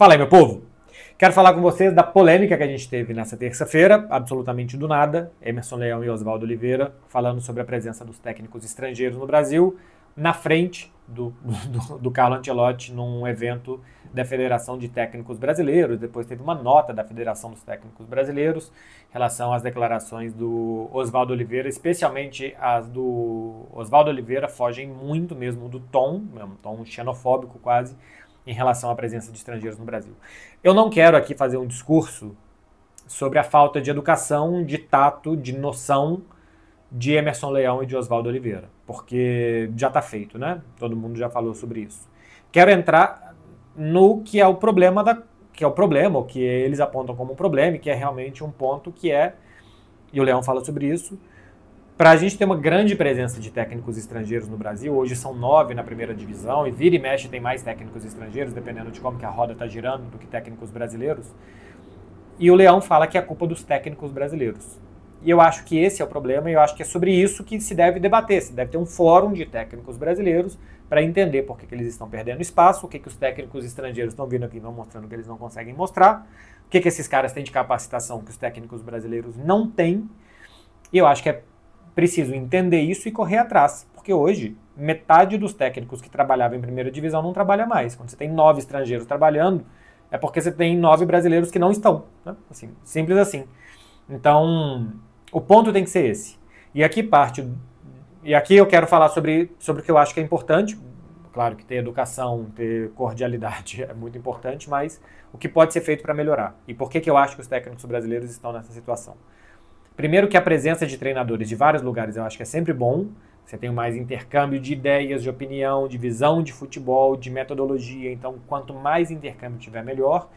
Fala aí, meu povo! Quero falar com vocês da polêmica que a gente teve nessa terça-feira, absolutamente do nada, Emerson Leão e Oswaldo Oliveira falando sobre a presença dos técnicos estrangeiros no Brasil, na frente do Carlo Ancelotti num evento da Federação de Técnicos Brasileiros. Depois teve uma nota da Federação dos Técnicos Brasileiros em relação às declarações do Oswaldo Oliveira, especialmente as do Oswaldo Oliveira fogem muito mesmo do tom, um tom xenofóbico quase, em relação à presença de estrangeiros no Brasil. Eu não quero aqui fazer um discurso sobre a falta de educação, de tato, de noção de Emerson Leão e de Oswaldo Oliveira, porque já está feito, né? Todo mundo já falou sobre isso. Quero entrar no que é o problema, o que eles apontam como um problema, e que é realmente um ponto que é, e o Leão fala sobre isso, para a gente ter uma grande presença de técnicos estrangeiros no Brasil, hoje são 9 na primeira divisão, e vira e mexe tem mais técnicos estrangeiros, dependendo de como que a roda está girando, do que técnicos brasileiros. E o Leão fala que é culpa dos técnicos brasileiros. E eu acho que esse é o problema, e eu acho que é sobre isso que se deve debater. Se deve ter um fórum de técnicos brasileiros para entender por que eles estão perdendo espaço, o que os técnicos estrangeiros estão vindo aqui e vão mostrando que eles não conseguem mostrar, o que esses caras têm de capacitação que os técnicos brasileiros não têm. E eu acho que é preciso entender isso e correr atrás, porque hoje metade dos técnicos que trabalhavam em primeira divisão não trabalha mais. Quando você tem 9 estrangeiros trabalhando, é porque você tem 9 brasileiros que não estão, né? Assim, simples assim. Então, o ponto tem que ser esse. E aqui eu quero falar sobre o que eu acho que é importante. Claro que ter educação, ter cordialidade é muito importante, mas o que pode ser feito para melhorar. E por que eu acho que os técnicos brasileiros estão nessa situação? Primeiro que a presença de treinadores de vários lugares eu acho que é sempre bom. Você tem mais intercâmbio de ideias, de opinião, de visão de futebol, de metodologia. Então, quanto mais intercâmbio tiver, melhor.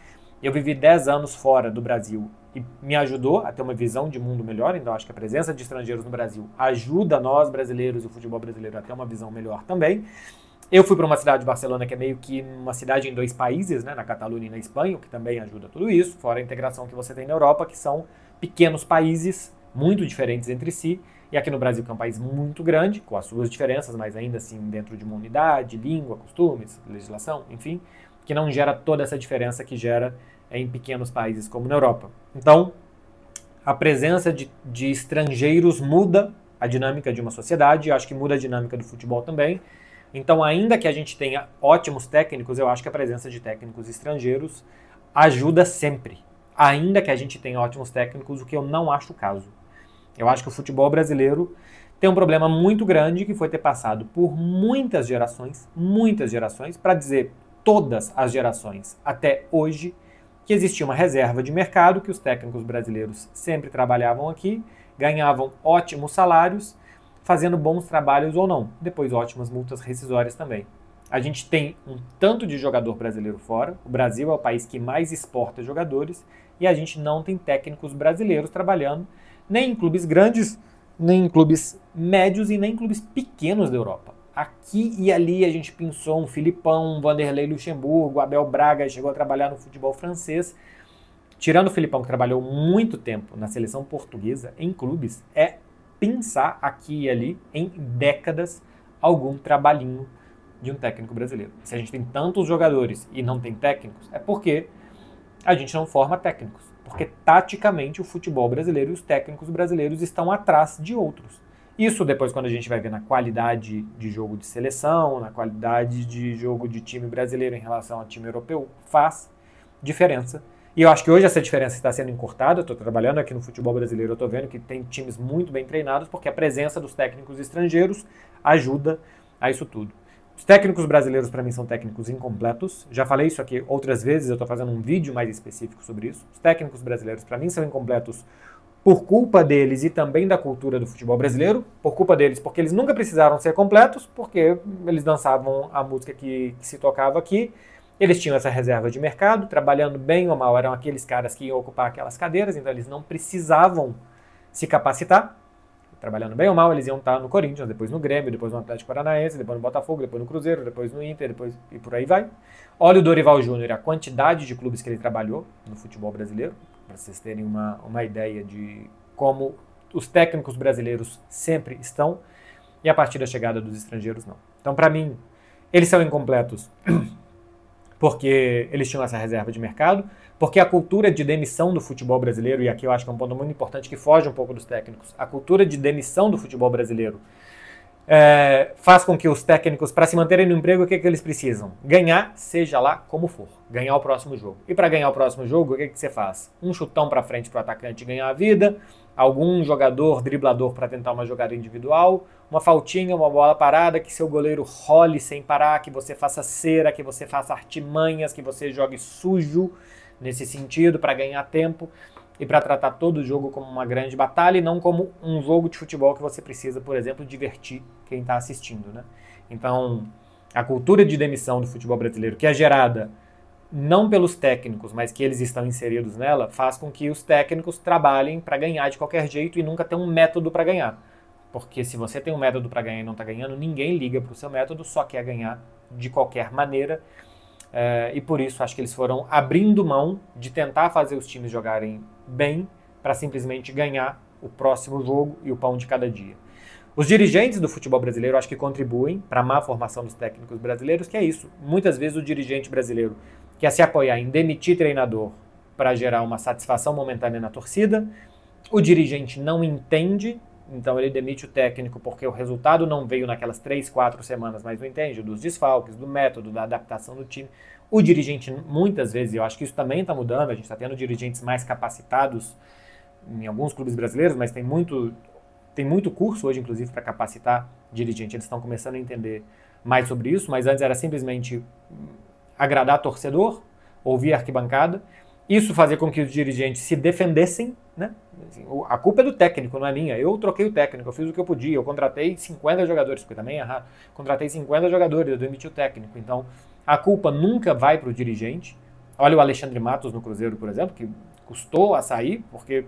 Eu vivi 10 anos fora do Brasil e me ajudou a ter uma visão de mundo melhor. Então, acho que a presença de estrangeiros no Brasil ajuda nós, brasileiros, e o futebol brasileiro a ter uma visão melhor também. Eu fui para uma cidade de Barcelona que é meio que uma cidade em 2 países, né, na Catalunha e na Espanha, o que também ajuda tudo isso, fora a integração que você tem na Europa, que são pequenos países muito diferentes entre si, e aqui no Brasil, que é um país muito grande, com as suas diferenças, mas ainda assim dentro de uma unidade, língua, costumes, legislação, enfim, que não gera toda essa diferença que gera em pequenos países como na Europa. Então, a presença de estrangeiros muda a dinâmica de uma sociedade, eu acho que muda a dinâmica do futebol também. Então, ainda que a gente tenha ótimos técnicos, eu acho que a presença de técnicos estrangeiros ajuda sempre. Ainda que a gente tenha ótimos técnicos, o que eu não acho o caso. Eu acho que o futebol brasileiro tem um problema muito grande, que foi ter passado por muitas gerações, para dizer todas as gerações até hoje, que existia uma reserva de mercado, que os técnicos brasileiros sempre trabalhavam aqui, ganhavam ótimos salários, fazendo bons trabalhos ou não. Depois ótimas multas rescisórias também. A gente tem um tanto de jogador brasileiro fora, o Brasil é o país que mais exporta jogadores, e a gente não tem técnicos brasileiros trabalhando, nem em clubes grandes, nem em clubes médios e nem em clubes pequenos da Europa. Aqui e ali a gente pensou um Filipão, um Vanderlei Luxemburgo, Abel Braga chegou a trabalhar no futebol francês. Tirando o Filipão, que trabalhou muito tempo na seleção portuguesa, em clubes, é pensar aqui e ali, em décadas, algum trabalhinho de um técnico brasileiro. Se a gente tem tantos jogadores e não tem técnicos, é porque a gente não forma técnicos. Porque taticamente o futebol brasileiro e os técnicos brasileiros estão atrás de outros. Isso depois, quando a gente vai ver na qualidade de jogo de seleção, na qualidade de jogo de time brasileiro em relação ao time europeu, faz diferença. E eu acho que hoje essa diferença está sendo encurtada. Eu estou trabalhando aqui no futebol brasileiro, eu estou vendo que tem times muito bem treinados, porque a presença dos técnicos estrangeiros ajuda a isso tudo. Os técnicos brasileiros, para mim, são técnicos incompletos. Já falei isso aqui outras vezes, eu estou fazendo um vídeo mais específico sobre isso. Os técnicos brasileiros, para mim, são incompletos por culpa deles e também da cultura do futebol brasileiro. Por culpa deles, porque eles nunca precisaram ser completos, porque eles dançavam a música que se tocava aqui. Eles tinham essa reserva de mercado, trabalhando bem ou mal, eram aqueles caras que iam ocupar aquelas cadeiras, então eles não precisavam se capacitar. Trabalhando bem ou mal, eles iam estar no Corinthians, depois no Grêmio, depois no Atlético Paranaense, depois no Botafogo, depois no Cruzeiro, depois no Inter, depois e por aí vai. Olha o Dorival Júnior, a quantidade de clubes que ele trabalhou no futebol brasileiro, para vocês terem uma ideia de como os técnicos brasileiros sempre estão, e a partir da chegada dos estrangeiros não. Então, para mim, eles são incompletos porque eles tinham essa reserva de mercado, porque a cultura de demissão do futebol brasileiro, e aqui eu acho que é um ponto muito importante que foge um pouco dos técnicos, a cultura de demissão do futebol brasileiro faz com que os técnicos, para se manterem no emprego, o que eles precisam? Ganhar, seja lá como for. Ganhar o próximo jogo. E para ganhar o próximo jogo, o que você faz? Um chutão para frente para o atacante ganhar a vida, algum jogador driblador para tentar uma jogada individual, uma faltinha, uma bola parada, que seu goleiro role sem parar, que você faça cera, que você faça artimanhas, que você jogue sujo nesse sentido para ganhar tempo e para tratar todo o jogo como uma grande batalha e não como um jogo de futebol que você precisa, por exemplo, divertir quem está assistindo, né? Então, a cultura de demissão do futebol brasileiro, que é gerada não pelos técnicos, mas que eles estão inseridos nela, faz com que os técnicos trabalhem para ganhar de qualquer jeito e nunca ter um método para ganhar. Porque se você tem um método para ganhar e não está ganhando, ninguém liga para o seu método, só quer ganhar de qualquer maneira. E por isso acho que eles foram abrindo mão de tentar fazer os times jogarem bem para simplesmente ganhar o próximo jogo e o pão de cada dia. Os dirigentes do futebol brasileiro acho que contribuem para a má formação dos técnicos brasileiros, que é isso. Muitas vezes o dirigente brasileiro quer se apoiar em demitir treinador para gerar uma satisfação momentânea na torcida. O dirigente não entende, então ele demite o técnico porque o resultado não veio naquelas 3, 4 semanas, mas não entende dos desfalques, do método, da adaptação do time. O dirigente, muitas vezes, eu acho que isso também está mudando, a gente está tendo dirigentes mais capacitados em alguns clubes brasileiros, mas tem muito curso hoje, inclusive, para capacitar dirigente. Eles estão começando a entender mais sobre isso, mas antes era simplesmente agradar torcedor, ouvir a arquibancada. Isso fazia com que os dirigentes se defendessem, né? Assim, a culpa é do técnico, não é minha. Eu troquei o técnico, eu fiz o que eu podia, eu contratei 50 jogadores, porque também é errado. Contratei 50 jogadores, eu demiti o técnico. Então, a culpa nunca vai para o dirigente. Olha o Alexandre Matos no Cruzeiro, por exemplo, que custou a sair, porque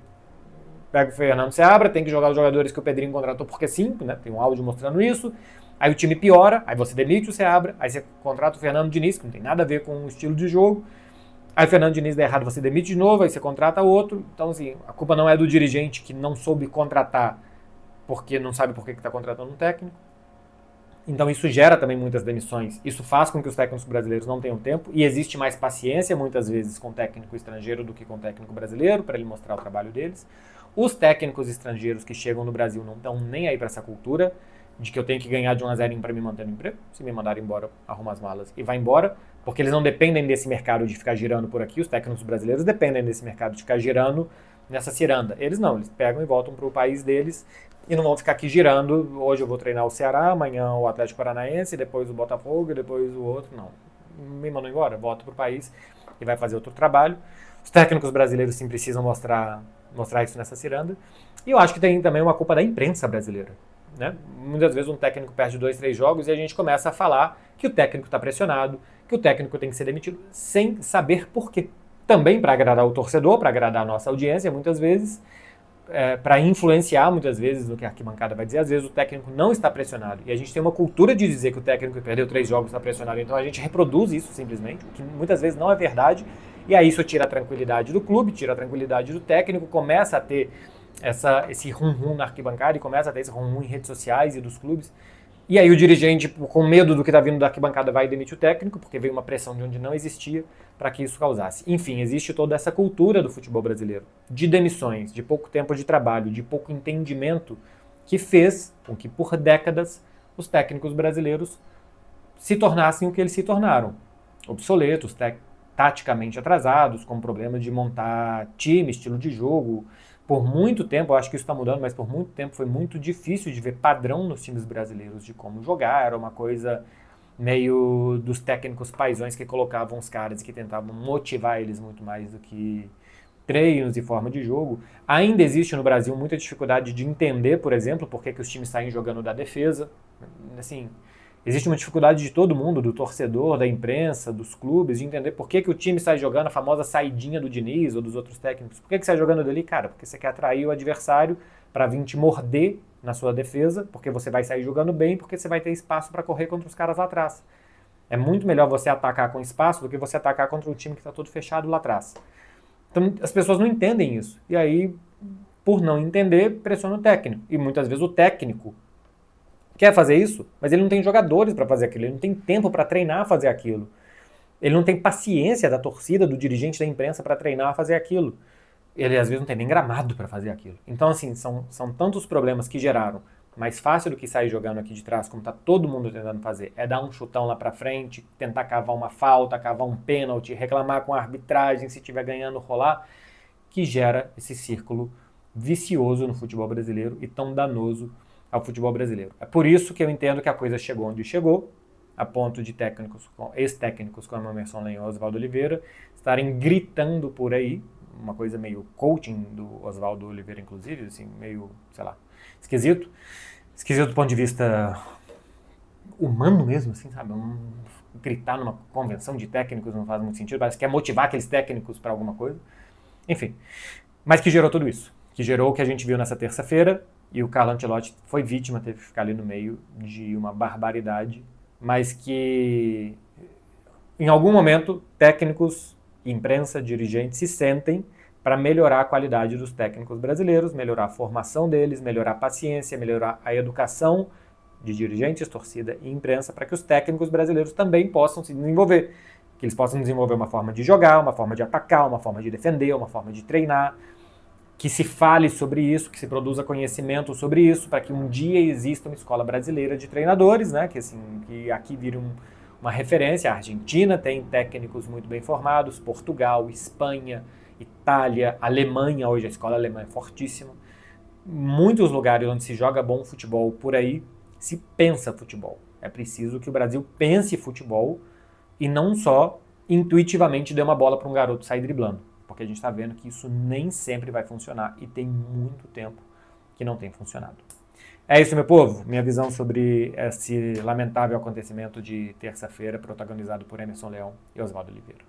pega o Fernando Seabra, tem que jogar os jogadores que o Pedrinho contratou porque sim, né? Tem um áudio mostrando isso. Aí o time piora, aí você demite o Seabra, aí você contrata o Fernando Diniz, que não tem nada a ver com o estilo de jogo. Aí o Fernando Diniz dá errado, você demite de novo, aí você contrata outro. Então, assim, a culpa não é do dirigente que não soube contratar porque não sabe por que está contratando um técnico. Então isso gera também muitas demissões. Isso faz com que os técnicos brasileiros não tenham tempo e existe mais paciência, muitas vezes, com técnico estrangeiro do que com técnico brasileiro, para ele mostrar o trabalho deles. Os técnicos estrangeiros que chegam no Brasil não estão nem aí para essa cultura de que eu tenho que ganhar de 1-0 para me manter no emprego. Se me mandarem embora, arruma as malas e vai embora, porque eles não dependem desse mercado de ficar girando por aqui. Os técnicos brasileiros dependem desse mercado de ficar girando nessa ciranda. Eles não, eles pegam e voltam para o país deles e não vão ficar aqui girando. Hoje eu vou treinar o Ceará, amanhã o Atlético Paranaense, depois o Botafogo, depois o outro. Não, me mandam embora, volto para o país e vai fazer outro trabalho. Os técnicos brasileiros sim precisam mostrar isso nessa ciranda. E eu acho que tem também uma culpa da imprensa brasileira. Né? Muitas vezes um técnico perde 2, 3 jogos e a gente começa a falar que o técnico está pressionado, que o técnico tem que ser demitido, sem saber por quê. Também para agradar o torcedor, para agradar a nossa audiência, muitas vezes, para influenciar muitas vezes no que a arquibancada vai dizer. Às vezes o técnico não está pressionado. E a gente tem uma cultura de dizer que o técnico que perdeu 3 jogos está pressionado. Então a gente reproduz isso simplesmente, o que muitas vezes não é verdade. E aí isso tira a tranquilidade do clube, tira a tranquilidade do técnico, começa a ter esse rum-rum na arquibancada e começa a ter esse rum-rum em redes sociais e dos clubes. E aí o dirigente, com medo do que está vindo da arquibancada, vai demitir o técnico, porque veio uma pressão de onde não existia para que isso causasse. Enfim, existe toda essa cultura do futebol brasileiro, de demissões, de pouco tempo de trabalho, de pouco entendimento, que fez com que por décadas os técnicos brasileiros se tornassem o que eles se tornaram. Obsoletos, taticamente atrasados, com problema de montar time, estilo de jogo. Por muito tempo, eu acho que isso está mudando, mas por muito tempo foi muito difícil de ver padrão nos times brasileiros de como jogar. Era uma coisa meio dos técnicos paisões que colocavam os caras e que tentavam motivar eles muito mais do que treinos e forma de jogo. Ainda existe no Brasil muita dificuldade de entender, por exemplo, por que os times saem jogando da defesa. Assim, existe uma dificuldade de todo mundo, do torcedor, da imprensa, dos clubes, de entender por que o time sai jogando a famosa saidinha do Diniz ou dos outros técnicos. Por que sai jogando dali? Cara, porque você quer atrair o adversário para vir te morder na sua defesa, porque você vai sair jogando bem, porque você vai ter espaço para correr contra os caras lá atrás. É muito melhor você atacar com espaço do que você atacar contra um time que está todo fechado lá atrás. Então as pessoas não entendem isso. E aí, por não entender, pressiona o técnico. E muitas vezes o técnico quer fazer isso, mas ele não tem jogadores para fazer aquilo, ele não tem tempo para treinar fazer aquilo. Ele não tem paciência da torcida, do dirigente da imprensa para treinar a fazer aquilo. Ele às vezes não tem nem gramado para fazer aquilo. Então, assim, são tantos problemas que geraram. Mais fácil do que sair jogando aqui de trás, como tá todo mundo tentando fazer, é dar um chutão lá para frente, tentar cavar uma falta, cavar um pênalti, reclamar com a arbitragem se estiver ganhando, rolar, que gera esse círculo vicioso no futebol brasileiro e tão danoso ao futebol brasileiro. É por isso que eu entendo que a coisa chegou onde chegou, a ponto de ex-técnicos como Emerson Leão e Oswaldo Oliveira estarem gritando por aí, uma coisa meio coaching do Oswaldo Oliveira, inclusive, assim, meio, sei lá, esquisito. Esquisito do ponto de vista humano mesmo, assim, sabe? Gritar numa convenção de técnicos não faz muito sentido, parece que quer motivar aqueles técnicos para alguma coisa. Enfim, mas que gerou tudo isso. Que gerou o que a gente viu nessa terça-feira, e o Carlo Ancelotti foi vítima, teve que ficar ali no meio de uma barbaridade, mas que em algum momento técnicos, imprensa, dirigentes se sentem para melhorar a qualidade dos técnicos brasileiros, melhorar a formação deles, melhorar a paciência, melhorar a educação de dirigentes, torcida e imprensa, para que os técnicos brasileiros também possam se desenvolver, que eles possam desenvolver uma forma de jogar, uma forma de atacar, uma forma de defender, uma forma de treinar, que se fale sobre isso, que se produza conhecimento sobre isso, para que um dia exista uma escola brasileira de treinadores, né, que, assim, que aqui vire uma referência. A Argentina tem técnicos muito bem formados, Portugal, Espanha, Itália, Alemanha, hoje a escola alemã é fortíssima. Muitos lugares onde se joga bom futebol por aí, se pensa futebol. É preciso que o Brasil pense futebol e não só intuitivamente dê uma bola para um garoto sair driblando. Porque a gente está vendo que isso nem sempre vai funcionar e tem muito tempo que não tem funcionado. É isso, meu povo. Minha visão sobre esse lamentável acontecimento de terça-feira, protagonizado por Emerson Leão e Oswaldo Oliveira.